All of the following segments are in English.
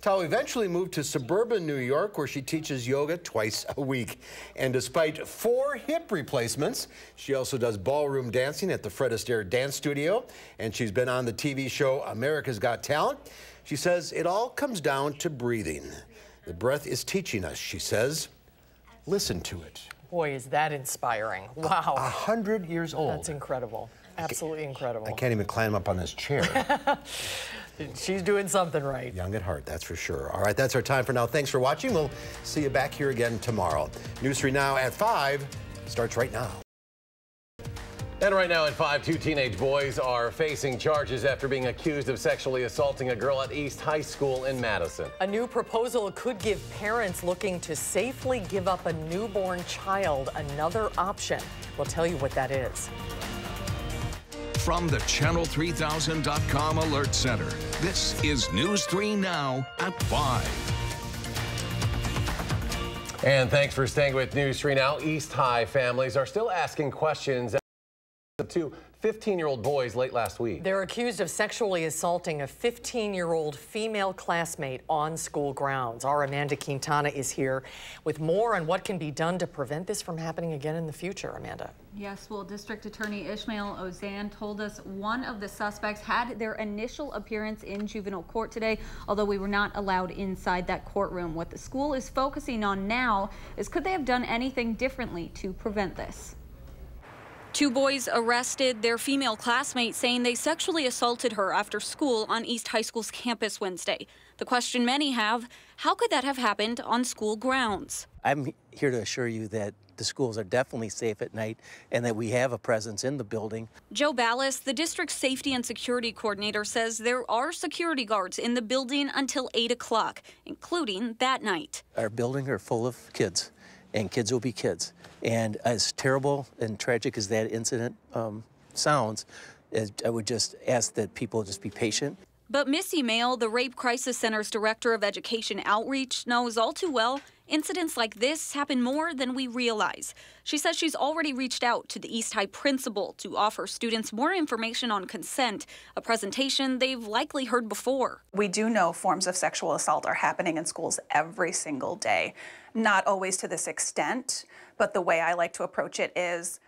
Tao eventually moved to suburban New York, where she teaches yoga twice a week. And despite 4 hip replacements, she also does ballroom dancing at the Fred Astaire Dance Studio. And she's been on the TV show America's Got Talent. She says it all comes down to breathing. The breath is teaching us, she says. Listen to it. Boy, is that inspiring. Wow. 100 years old. That's incredible. Absolutely incredible. I can't even climb up on this chair. She's doing something right. Young at heart, that's for sure. All right, that's our time for now. Thanks for watching. We'll see you back here again tomorrow. News 3 Now at 5 starts right now. And right now at 5, 2 teenage boys are facing charges after being accused of sexually assaulting a girl at East High School in Madison. A new proposal could give parents looking to safely give up a newborn child another option. We'll tell you what that is. From the Channel3000.com Alert Center, this is News 3 Now at 5. And thanks for staying with News 3 Now. East High families are still asking questions of 2 15-year-old boys late last week. They're accused of sexually assaulting a 15-year-old female classmate on school grounds. Our Amanda Quintana is here with more on what can be done to prevent this from happening again in the future. Amanda. Yes, well, District Attorney Ishmael Ozan told us one of the suspects had their initial appearance in juvenile court today, although we were not allowed inside that courtroom. What the school is focusing on now is could they have done anything differently to prevent this? 2 boys arrested, their female classmate saying they sexually assaulted her after school on East High School's campus Wednesday. The question many have, how could that have happened on school grounds? I'm here to assure you that the schools are definitely safe at night and that we have a presence in the building. Joe Ballas, the district's safety and security coordinator, says there are security guards in the building until 8 o'clock, including that night. Our building are full of kids, and kids will be kids. And as terrible and tragic as that incident sounds, I would just ask that people just be patient. But Missy Mail, the Rape Crisis Center's Director of Education Outreach, knows all too well incidents like this happen more than we realize. She says she's already reached out to the East High principal to offer students more information on consent, a presentation they've likely heard before. We do know forms of sexual assault are happening in schools every single day. Not always to this extent, but the way I like to approach it is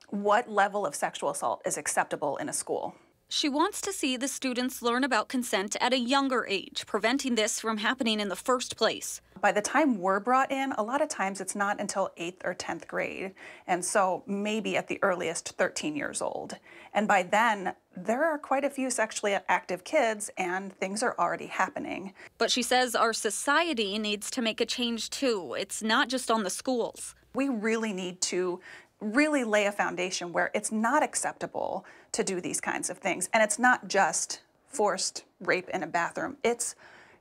what level of sexual assault is acceptable in a school. She wants to see the students learn about consent at a younger age, preventing this from happening in the first place. By the time we're brought in, a lot of times it's not until 8th or 10th grade, and so maybe at the earliest 13 years old. And by then, there are quite a few sexually active kids, and things are already happening. But she says our society needs to make a change too. It's not just on the schools. We really need to lay a foundation where it's not acceptable to do these kinds of things. And it's not just forced rape in a bathroom. It's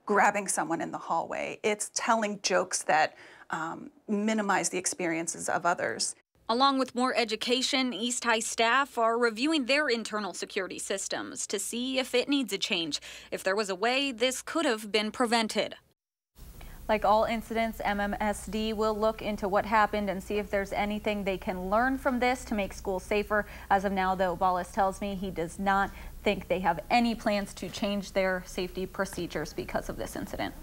grabbing someone in the hallway. It's telling jokes that minimize the experiences of others. Along with more education, East High staff are reviewing their internal security systems to see if it needs a change. If there was a way this could have been prevented. Like all incidents, MMSD will look into what happened and see if there's anything they can learn from this to make schools safer. As of now, though, Ballas tells me he does not think they have any plans to change their safety procedures because of this incident.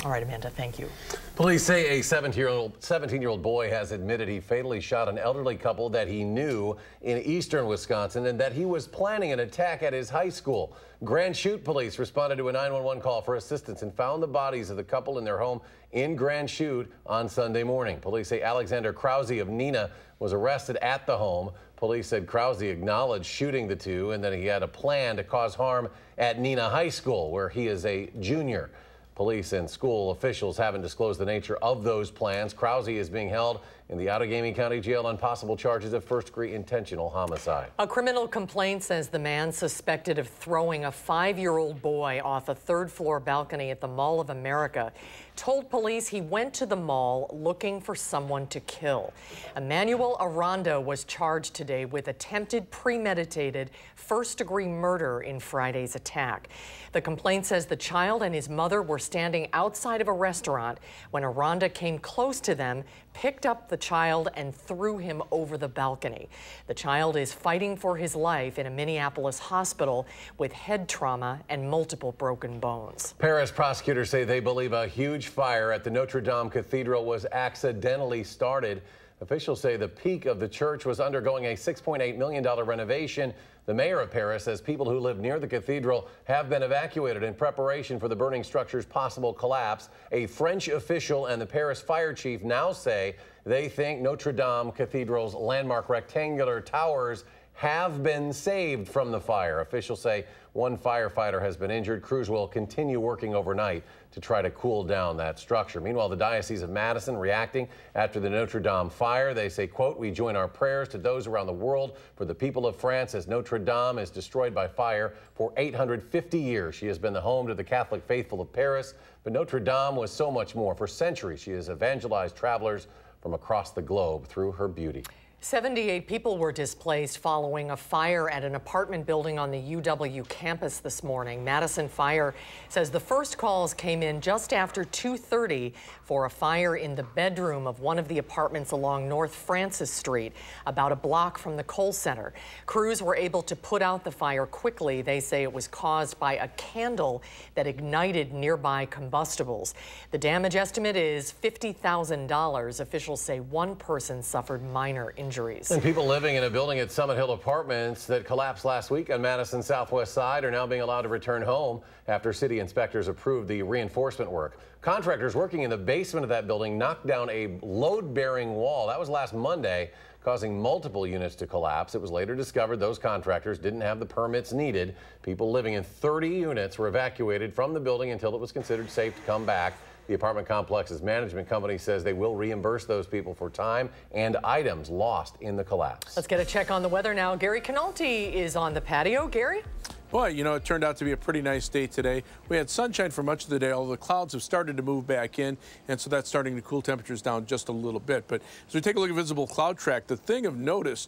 All right, Amanda, thank you. Police say a 17-year-old boy has admitted he fatally shot an elderly couple that he knew in eastern Wisconsin and that he was planning an attack at his high school. Grand Chute police responded to a 911 call for assistance and found the bodies of the couple in their home in Grand Chute on Sunday morning. Police say Alexander Krause of Neenah was arrested at the home. Police said Krause acknowledged shooting the two and that he had a plan to cause harm at Neenah High School, where he is a junior. Police and school officials haven't disclosed the nature of those plans. Krause is being held in the Outagamie County Jail on possible charges of first-degree intentional homicide. A criminal complaint says the man suspected of throwing a 5-year-old boy off a third-floor balcony at the Mall of America told police he went to the mall looking for someone to kill. Emmanuel Aranda was charged today with attempted premeditated first-degree murder in Friday's attack. The complaint says the child and his mother were standing outside of a restaurant when Aranda came close to them, picked up the child and threw him over the balcony. The child is fighting for his life in a Minneapolis hospital with head trauma and multiple broken bones. Paris prosecutors say they believe a huge fire at the Notre Dame Cathedral was accidentally started. Officials say the peak of the church was undergoing a $6.8 million renovation. The mayor of Paris says people who live near the cathedral have been evacuated in preparation for the burning structure's possible collapse. A French official and the Paris fire chief now say they think Notre Dame Cathedral's landmark rectangular towers have been saved from the fire. Officials say one firefighter has been injured. Crews will continue working overnight to try to cool down that structure. Meanwhile, the Diocese of Madison reacting after the Notre Dame fire. They say, quote, "We join our prayers to those around the world for the people of France as Notre Dame is destroyed by fire. For 850 years, she has been the home to the Catholic faithful of Paris. But Notre Dame was so much more. For centuries, she has evangelized travelers from across the globe through her beauty." 78 people were displaced following a fire at an apartment building on the UW campus this morning. Madison Fire says the first calls came in just after 2:30 for a fire in the bedroom of one of the apartments along North Francis Street, about a block from the Kohl Center. Crews were able to put out the fire quickly. They say it was caused by a candle that ignited nearby combustibles. The damage estimate is $50,000. Officials say one person suffered minor injuries. And people living in a building at Summit Hill Apartments that collapsed last week on Madison's southwest side are now being allowed to return home after city inspectors approved the reinforcement work. Contractors working in the basement of that building knocked down a load-bearing wall. That was last Monday, causing multiple units to collapse. It was later discovered those contractors didn't have the permits needed. People living in 30 units were evacuated from the building until it was considered safe to come back. The apartment complex's management company says they will reimburse those people for time and items lost in the collapse. Let's get a check on the weather now. Gary Canalti is on the patio. Gary? Boy, you know, it turned out to be a pretty nice day today. We had sunshine for much of the day, although the clouds have started to move back in, and so that's starting to cool temperatures down just a little bit. But as we take a look at visible cloud track, the thing of notice,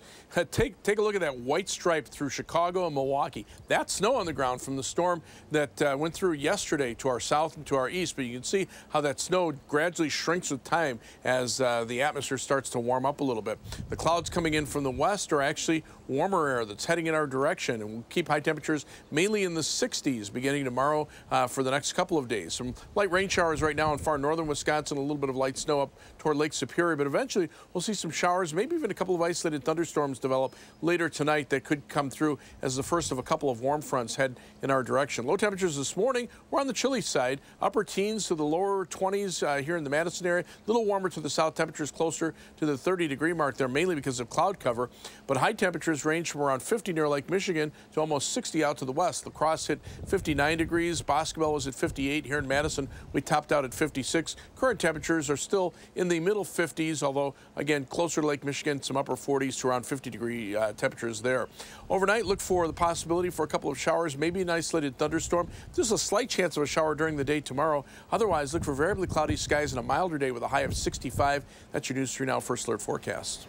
take a look at that white stripe through Chicago and Milwaukee. That's snow on the ground from the storm that went through yesterday to our south and to our east, but you can see how that snow gradually shrinks with time as the atmosphere starts to warm up a little bit. The clouds coming in from the west are actually warmer air that's heading in our direction, and we'll keep high temperatures mainly in the 60s beginning tomorrow for the next couple of days. Some light rain showers right now in far northern Wisconsin, a little bit of light snow up toward Lake Superior, but eventually we'll see some showers, maybe even a couple of isolated thunderstorms develop later tonight that could come through as the first of a couple of warm fronts head in our direction. Low temperatures this morning, we're on the chilly side, upper teens to the lower 20s here in the Madison area, a little warmer to the south, temperatures closer to the 30-degree mark there, mainly because of cloud cover, but high temperatures range from around 50 near Lake Michigan to almost 60 out to the west. La Crosse hit 59 degrees. Boscobel was at 58. Here in Madison, we topped out at 56. Current temperatures are still in the middle 50s, although, again, closer to Lake Michigan, some upper 40s to around 50-degree temperatures there. Overnight, look for the possibility for a couple of showers, maybe an isolated thunderstorm. There's a slight chance of a shower during the day tomorrow. Otherwise, look for variably cloudy skies and a milder day with a high of 65. That's your News 3 Now First Alert forecast.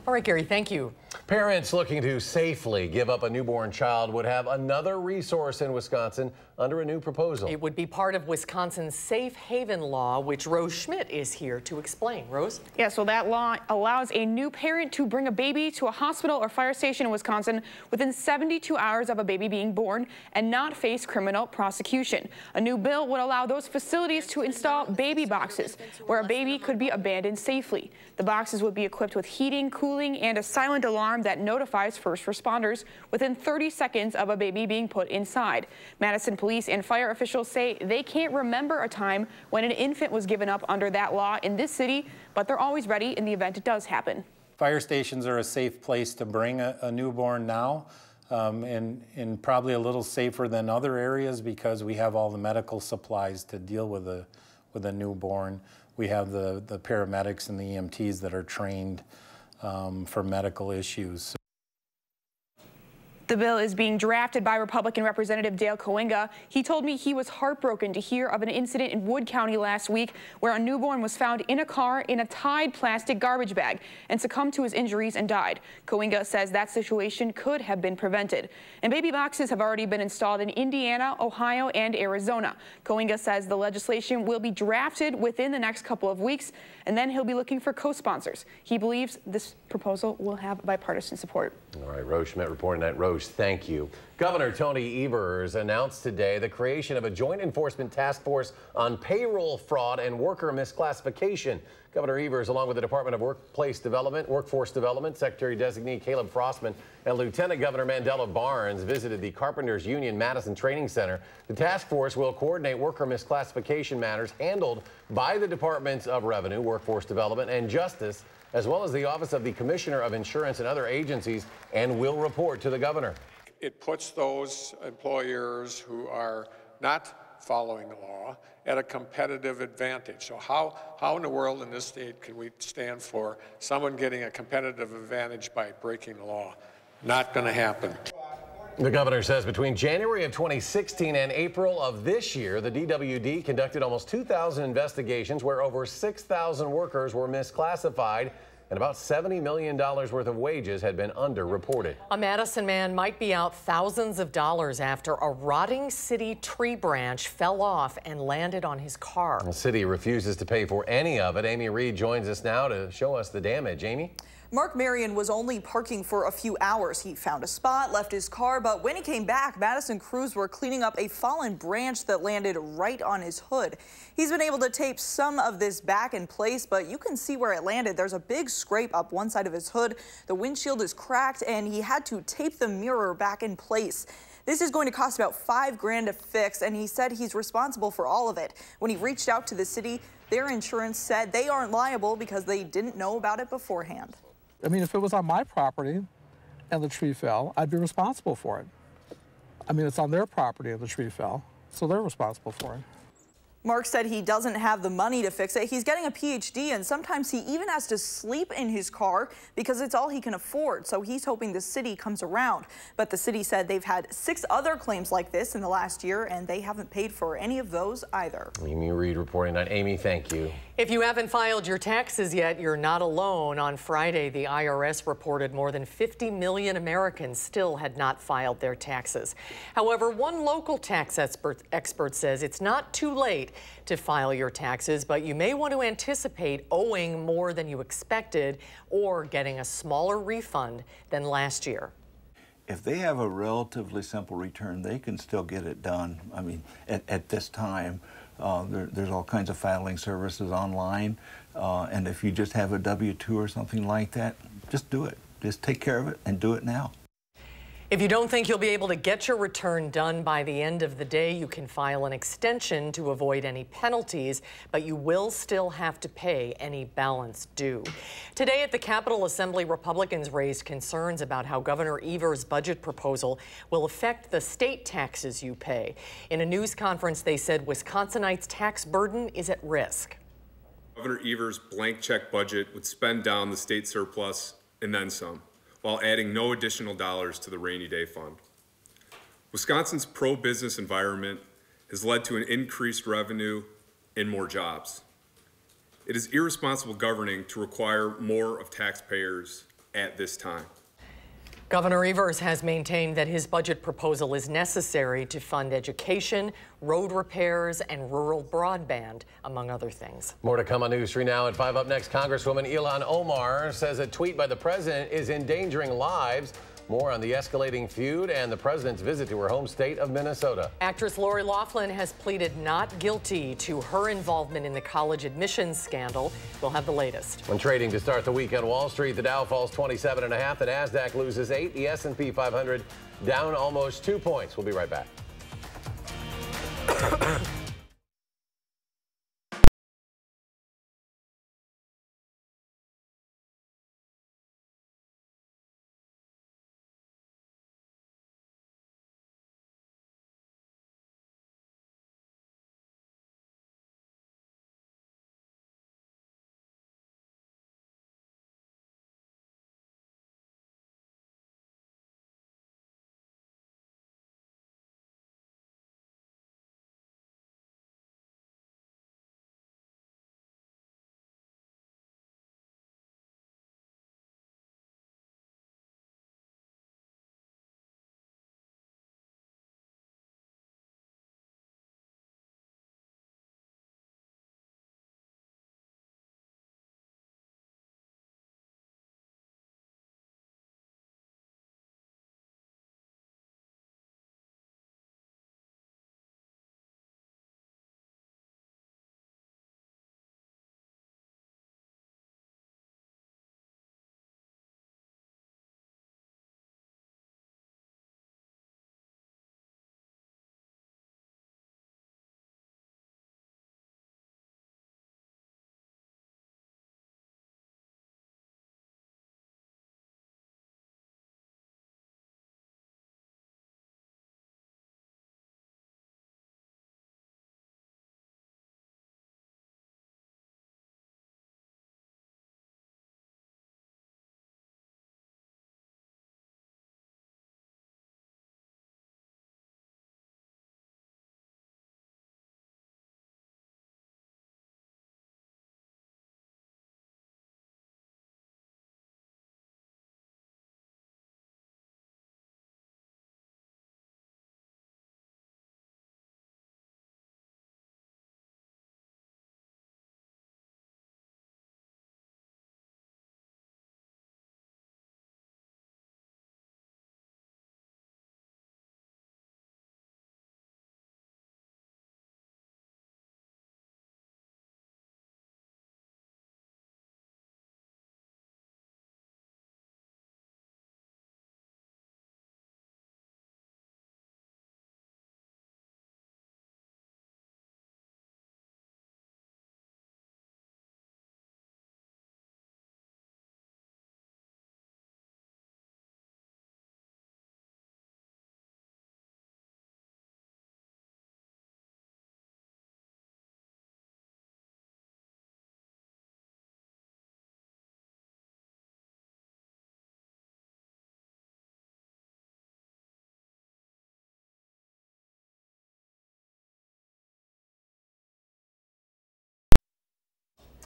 All right, Gary, thank you. Parents looking to safely give up a newborn child would have another resource in Wisconsin under a new proposal. It would be part of Wisconsin's safe haven law, which Rose Schmidt is here to explain. Rose? Yeah, so that law allows a new parent to bring a baby to a hospital or fire station in Wisconsin within 72 hours of a baby being born and not face criminal prosecution. A new bill would allow those facilities to install baby boxes where a baby could be abandoned safely. The boxes would be equipped with heating, cooling, and a silent alarm that notifies first responders within 30 seconds of a baby being put inside. Madison police and fire officials say they can't remember a time when an infant was given up under that law in this city, but they're always ready in the event it does happen. Fire stations are a safe place to bring a newborn now, and probably a little safer than other areas because we have all the medical supplies to deal with a newborn. We have the paramedics and the EMTs that are trained for medical issues. The bill is being drafted by Republican Representative Dale Coinga. He told me he was heartbroken to hear of an incident in Wood County last week where a newborn was found in a car in a tied plastic garbage bag and succumbed to his injuries and died. Coinga says that situation could have been prevented. And baby boxes have already been installed in Indiana, Ohio, and Arizona. Coinga says the legislation will be drafted within the next couple of weeks, and then he'll be looking for co-sponsors. He believes this proposal will have bipartisan support. All right, Roche Schmidt reporting that. Roche, thank you. Governor Tony Evers announced today the creation of a joint enforcement task force on payroll fraud and worker misclassification. Governor Evers, along with the Department of Workforce Development, Secretary-designee Caleb Frostman, and Lieutenant Governor Mandela Barnes visited the Carpenters Union Madison Training Center. The task force will coordinate worker misclassification matters handled by the Departments of Revenue, Workforce Development, and Justice, as well as the Office of the Commissioner of Insurance and other agencies, and will report to the governor. It puts those employers who are not following the law at a competitive advantage. So how in the world in this state can we stand for someone getting a competitive advantage by breaking the law? Not going to happen. The governor says between January of 2016 and April of this year, the DWD conducted almost 2,000 investigations where over 6,000 workers were misclassified and about $70 million worth of wages had been underreported. A Madison man might be out thousands of dollars after a rotting city tree branch fell off and landed on his car. The city refuses to pay for any of it. Amy Reed joins us now to show us the damage. Amy? Mark Marion was only parking for a few hours. He found a spot, left his car, but when he came back, Madison crews were cleaning up a fallen branch that landed right on his hood. He's been able to tape some of this back in place, but you can see where it landed. There's a big scrape up one side of his hood. The windshield is cracked, and he had to tape the mirror back in place. This is going to cost about $5 grand to fix, and he said he's responsible for all of it. When he reached out to the city, their insurance said they aren't liable because they didn't know about it beforehand. I mean, if it was on my property and the tree fell, I'd be responsible for it. I mean, it's on their property and the tree fell, so they're responsible for it. Mark said he doesn't have the money to fix it. He's getting a PhD, and sometimes he even has to sleep in his car because it's all he can afford. So he's hoping the city comes around. But the city said they've had 6 other claims like this in the last year, and they haven't paid for any of those either. Amy Reed reporting on. Amy, thank you. If you haven't filed your taxes yet, you're not alone. On Friday, the IRS reported more than 50 million Americans still had not filed their taxes. However, one local tax expert says it's not too late to file your taxes, but you may want to anticipate owing more than you expected or getting a smaller refund than last year. If they have a relatively simple return, they can still get it done. I mean, at this time, there's all kinds of filing services online, and if you just have a W-2 or something like that, just do it. Just take care of it and do it now. If you don't think you'll be able to get your return done by the end of the day, you can file an extension to avoid any penalties, but you will still have to pay any balance due. Today at the Capitol Assembly, Republicans raised concerns about how Governor Evers' budget proposal will affect the state taxes you pay. In a news conference, they said Wisconsinites' tax burden is at risk. Governor Evers' blank check budget would spend down the state surplus and then some, while adding no additional dollars to the rainy day fund. Wisconsin's pro-business environment has led to an increased revenue and more jobs. It is irresponsible governing to require more of taxpayers at this time. Governor Evers has maintained that his budget proposal is necessary to fund education, road repairs, and rural broadband, among other things. More to come on News 3 Now. At 5 up next, Congresswoman Ilhan Omar says a tweet by the president is endangering lives. More on the escalating feud and the president's visit to her home state of Minnesota. Actress Lori Loughlin has pleaded not guilty to her involvement in the college admissions scandal. We'll have the latest. When trading to start the week on Wall Street, the Dow falls 27.5, the Nasdaq loses 8, the S&P 500 down almost 2 points. We'll be right back.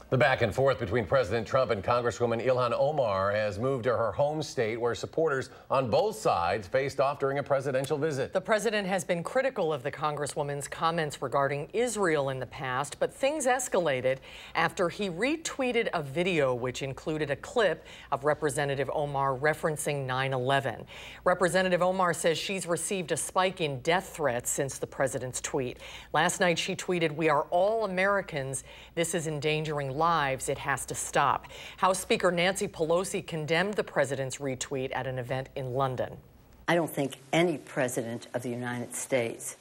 The back and forth between President Trump and Congresswoman Ilhan Omar has moved to her home state, where supporters on both sides faced off during a presidential visit. The president has been critical of the Congresswoman's comments regarding Israel in the past, but things escalated after he retweeted a video which included a clip of Representative Omar referencing 9/11. Representative Omar says she's received a spike in death threats since the president's tweet. Last night she tweeted, "We are all Americans. This is endangering lives. It has to stop." House Speaker Nancy Pelosi condemned the president's retweet at an event in London. I don't think any president of the United States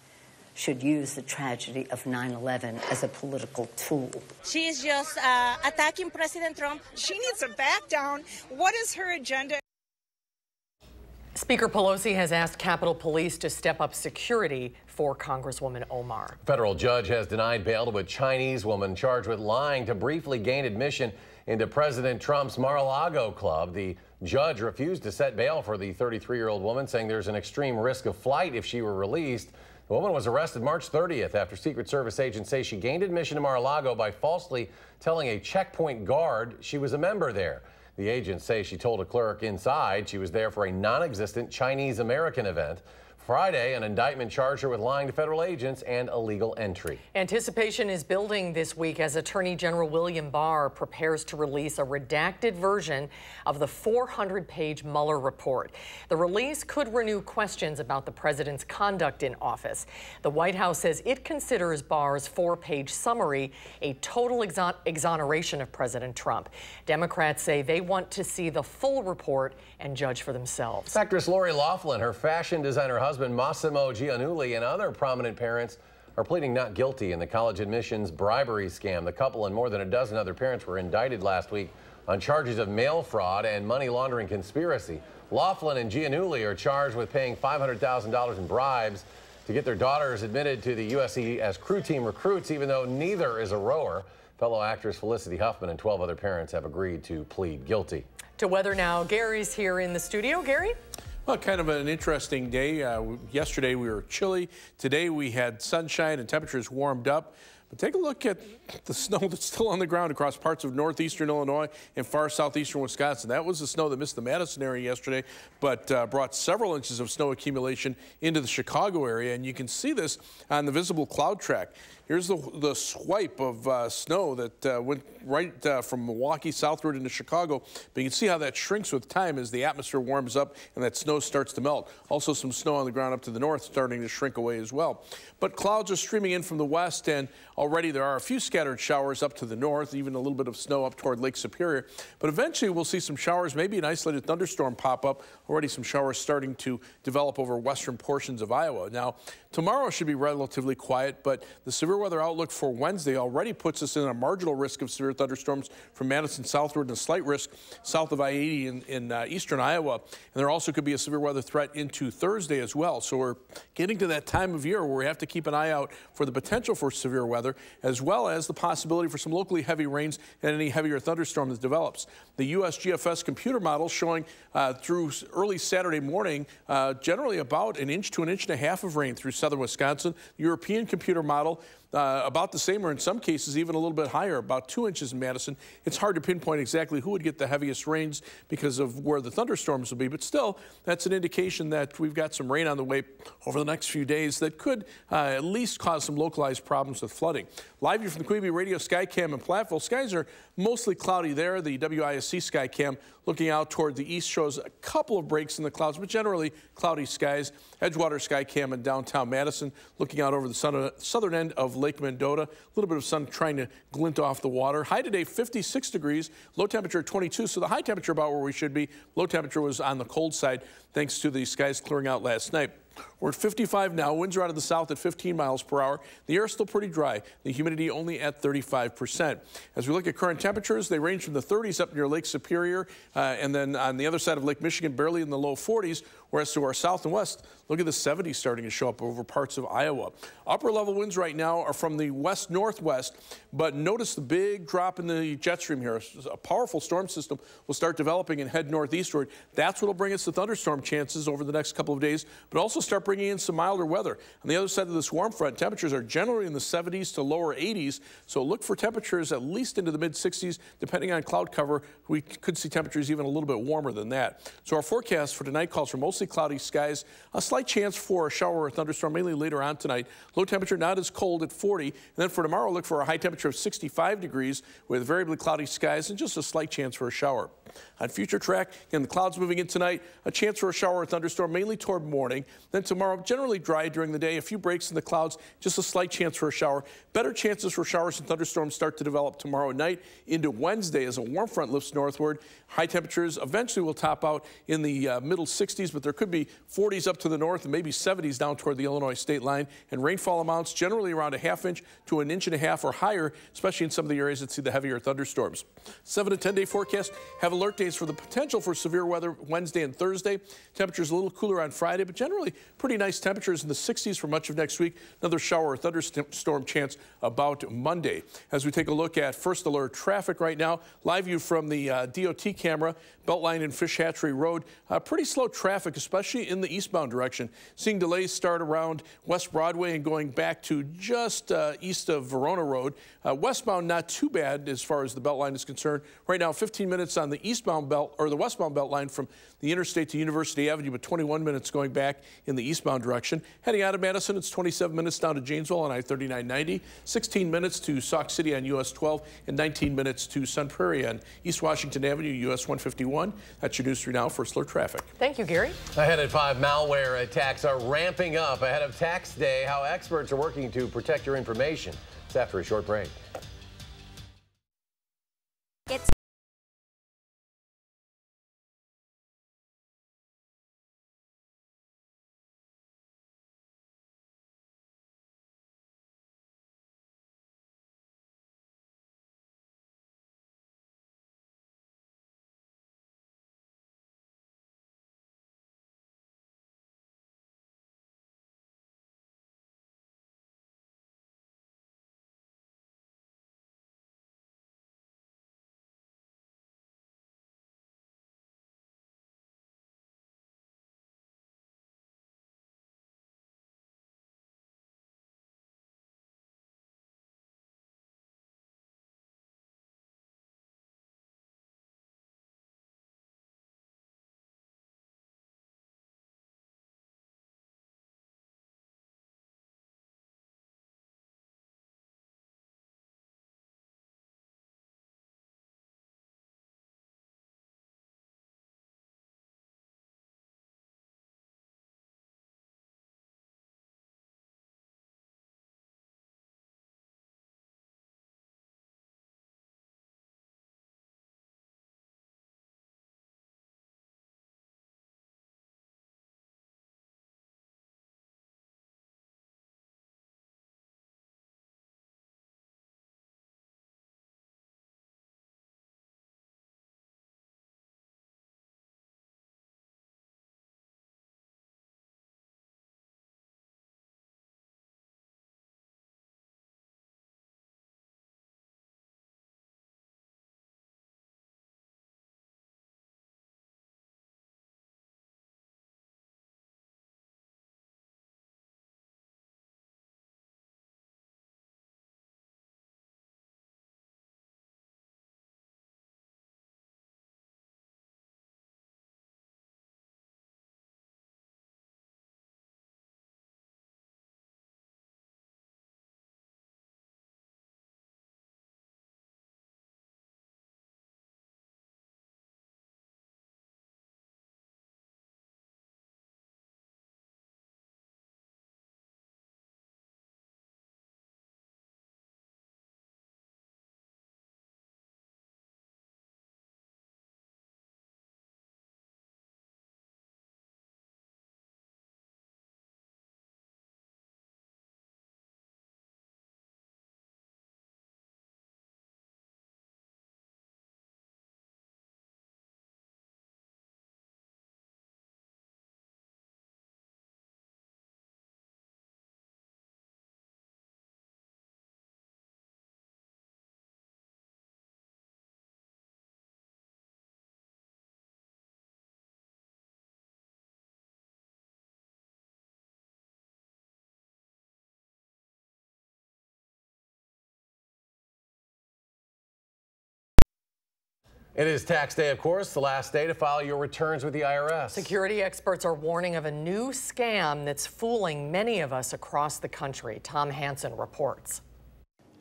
should use the tragedy of 9/11 as a political tool. She's just attacking President Trump. She needs to back down. What is her agenda? Speaker Pelosi has asked Capitol Police to step up security for Congresswoman Omar. Federal judge has denied bail to a Chinese woman charged with lying to briefly gain admission into President Trump's Mar-a-Lago club. The judge refused to set bail for the 33-year-old woman, saying there's an extreme risk of flight if she were released. The woman was arrested March 30th after Secret Service agents say she gained admission to Mar-a-Lago by falsely telling a checkpoint guard she was a member there. The agents say she told a clerk inside she was there for a non-existent Chinese-American event. Friday, an indictment charged her with lying to federal agents and illegal entry. Anticipation is building this week as Attorney General William Barr prepares to release a redacted version of the 400-page Mueller report. The release could renew questions about the president's conduct in office. The White House says it considers Barr's 4-page summary a total exoneration of President Trump. Democrats say they want to see the full report and judge for themselves. Actress Lori Loughlin, her fashion designer husband Massimo Giannulli, and other prominent parents are pleading not guilty in the college admissions bribery scam. The couple and more than a dozen other parents were indicted last week on charges of mail fraud and money laundering conspiracy. Loughlin and Giannulli are charged with paying $500,000 in bribes to get their daughters admitted to the USC as crew team recruits, even though neither is a rower. Fellow actress Felicity Huffman and 12 other parents have agreed to plead guilty. To weather now, Gary's here in the studio. Gary? Well, kind of an interesting day. Yesterday we were chilly. Today we had sunshine and temperatures warmed up. But take a look at the snow that's still on the ground across parts of northeastern Illinois and far southeastern Wisconsin. That was the snow that missed the Madison area yesterday, but brought several inches of snow accumulation into the Chicago area. And you can see this on the visible cloud track. Here's the swipe of snow that went right from Milwaukee southward into Chicago. But you can see how that shrinks with time as the atmosphere warms up and that snow starts to melt. Also some snow on the ground up to the north starting to shrink away as well. But clouds are streaming in from the west, and already there are a few scattered showers up to the north, even a little bit of snow up toward Lake Superior. But eventually we'll see some showers, maybe an isolated thunderstorm pop up. Already some showers starting to develop over western portions of Iowa. Now, tomorrow should be relatively quiet, but the severe weather outlook for Wednesday already puts us in a marginal risk of severe thunderstorms from Madison southward and a slight risk south of I-80 in eastern Iowa. And there also could be a severe weather threat into Thursday as well. So we're getting to that time of year where we have to keep an eye out for the potential for severe weather, as well as the possibility for some locally heavy rains and any heavier thunderstorm that develops. The USGFS computer model showing through early Saturday morning generally about an inch to an inch and a half of rain through southern Wisconsin. European computer model about the same, or in some cases even a little bit higher, about 2 inches in Madison. It's hard to pinpoint exactly who would get the heaviest rains because of where the thunderstorms will be, but still, that's an indication that we've got some rain on the way over the next few days that could at least cause some localized problems with flooding. Live view from the Queeby Radio Skycam in Platteville. Skies are mostly cloudy there. The WISC Skycam looking out toward the east shows a couple of breaks in the clouds, but generally cloudy skies. Edgewater Skycam in downtown Madison looking out over the southern end of Lake Mendota. A little bit of sun trying to glint off the water. High today, 56 degrees. Low temperature 22, so the high temperature about where we should be. Low temperature was on the cold side thanks to the skies clearing out last night. We're at 55 now. Winds are out of the south at 15 miles per hour. The air is still pretty dry. The humidity only at 35%. As we look at current temperatures, they range from the 30s up near Lake Superior, and then on the other side of Lake Michigan, barely in the low 40s. Whereas to our south and west, look at the 70s starting to show up over parts of Iowa. Upper level winds right now are from the west-northwest, but notice the big drop in the jet stream here. A powerful storm system will start developing and head northeastward. That's what will bring us the thunderstorm chances over the next couple of days, but also start bringing in some milder weather. On the other side of this warm front, temperatures are generally in the 70s to lower 80s, so look for temperatures at least into the mid-60s. Depending on cloud cover, we could see temperatures even a little bit warmer than that. So our forecast for tonight calls for mostly cloudy skies, a slight chance for a shower or thunderstorm, mainly later on tonight. Low temperature not as cold at 40. And then for tomorrow, look for a high temperature of 65 degrees with variably cloudy skies and just a slight chance for a shower. On future track, again, the clouds moving in tonight, a chance for a shower or thunderstorm, mainly toward morning. Then tomorrow, generally dry during the day, a few breaks in the clouds, just a slight chance for a shower. Better chances for showers and thunderstorms start to develop tomorrow night into Wednesday as a warm front lifts northward. High temperatures eventually will top out in the middle 60s, but there could be 40s up to the north and maybe 70s down toward the Illinois state line. And rainfall amounts generally around a ½ inch to an 1.5 inches or higher, especially in some of the areas that see the heavier thunderstorms. 7 to 10 day forecast have alert days for the potential for severe weather Wednesday and Thursday. Temperatures a little cooler on Friday, but generally pretty nice temperatures in the 60s for much of next week. Another shower or thunderstorm chance about Monday. As we take a look at first alert traffic right now, live view from the DOT camera, Beltline and Fish Hatchery Road. Pretty slow traffic, especially in the eastbound direction. Seeing delays start around West Broadway and going back to just east of Verona Road. Westbound not too bad as far as the Beltline is concerned. Right now 15 minutes on the eastbound belt or the westbound Beltline from the interstate to University Avenue, but 21 minutes going back in the eastbound direction. Heading out of Madison, it's 27 minutes down to Janesville on I-3990, 16 minutes to Sauk City on US 12, and 19 minutes to Sun Prairie on East Washington Avenue, US 151. That's your News 3 Now First Alert Traffic. Thank you, Gary. Ahead at 5, malware attacks are ramping up ahead of tax day. How experts are working to protect your information. It's after a short break. It is tax day, of course, the last day to file your returns with the IRS. Security experts are warning of a new scam that's fooling many of us across the country. Tom Hansen reports.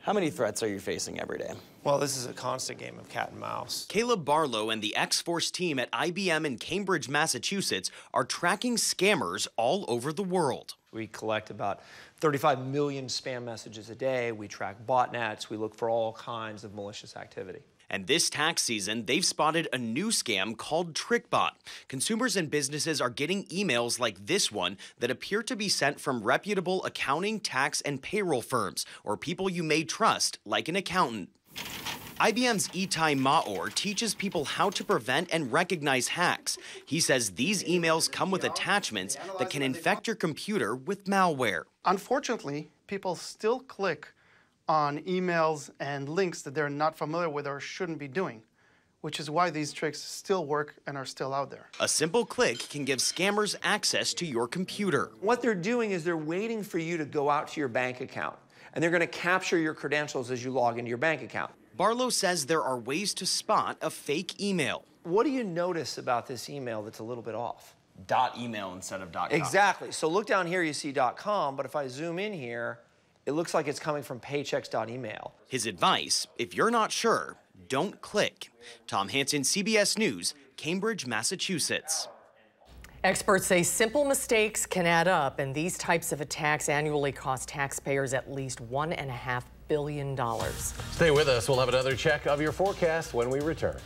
How many threats are you facing every day? Well, this is a constant game of cat and mouse. Caleb Barlow and the X-Force team at IBM in Cambridge, Massachusetts are tracking scammers all over the world. We collect about 35 million spam messages a day. We track botnets. We look for all kinds of malicious activity. And this tax season, they've spotted a new scam called TrickBot. Consumers and businesses are getting emails like this one that appear to be sent from reputable accounting, tax, and payroll firms, or people you may trust, like an accountant. IBM's Itai Maor teaches people how to prevent and recognize hacks. He says these emails come with attachments that can infect your computer with malware. Unfortunately, people still click on emails and links that they're not familiar with or shouldn't be doing, which is why these tricks still work and are still out there. A simple click can give scammers access to your computer. What they're doing is they're waiting for you to go out to your bank account, and they're going to capture your credentials as you log into your bank account. Barlow says there are ways to spot a fake email. What do you notice about this email that's a little bit off? .email instead of .com. Exactly. So look down here, you see .com, but if I zoom in here, it looks like it's coming from paychecks.email. His advice, if you're not sure, don't click. Tom Hansen, CBS News, Cambridge, Massachusetts. Experts say simple mistakes can add up, and these types of attacks annually cost taxpayers at least $1.5 billion. Stay with us. We'll have another check of your forecast when we return.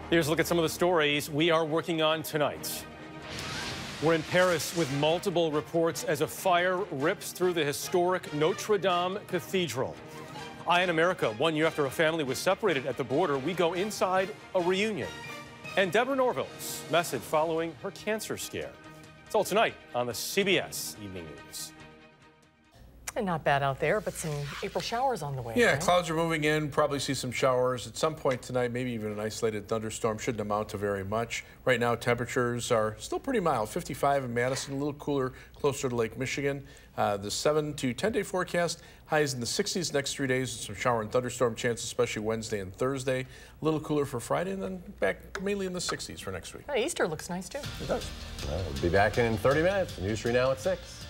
Here's a look at some of the stories we are working on tonight. We're in Paris with multiple reports as a fire rips through the historic Notre Dame Cathedral. Eye on America, 1 year after a family was separated at the border, we go inside a reunion. And Deborah Norville's message following her cancer scare. It's all tonight on the CBS Evening News. And not bad out there, but some April showers on the way. Yeah, right? clouds are moving in, probably see some showers at some point tonight, maybe even an isolated thunderstorm. Shouldn't amount to very much. Right now, temperatures are still pretty mild. 55 in Madison, a little cooler closer to Lake Michigan. The 7 to 10-day forecast, highs in the 60s next 3 days, some shower and thunderstorm chances, especially Wednesday and Thursday. A little cooler for Friday, and then back mainly in the 60s for next week. Easter looks nice, too. It does. We'll be back in 30 minutes. The news 3 now at 6.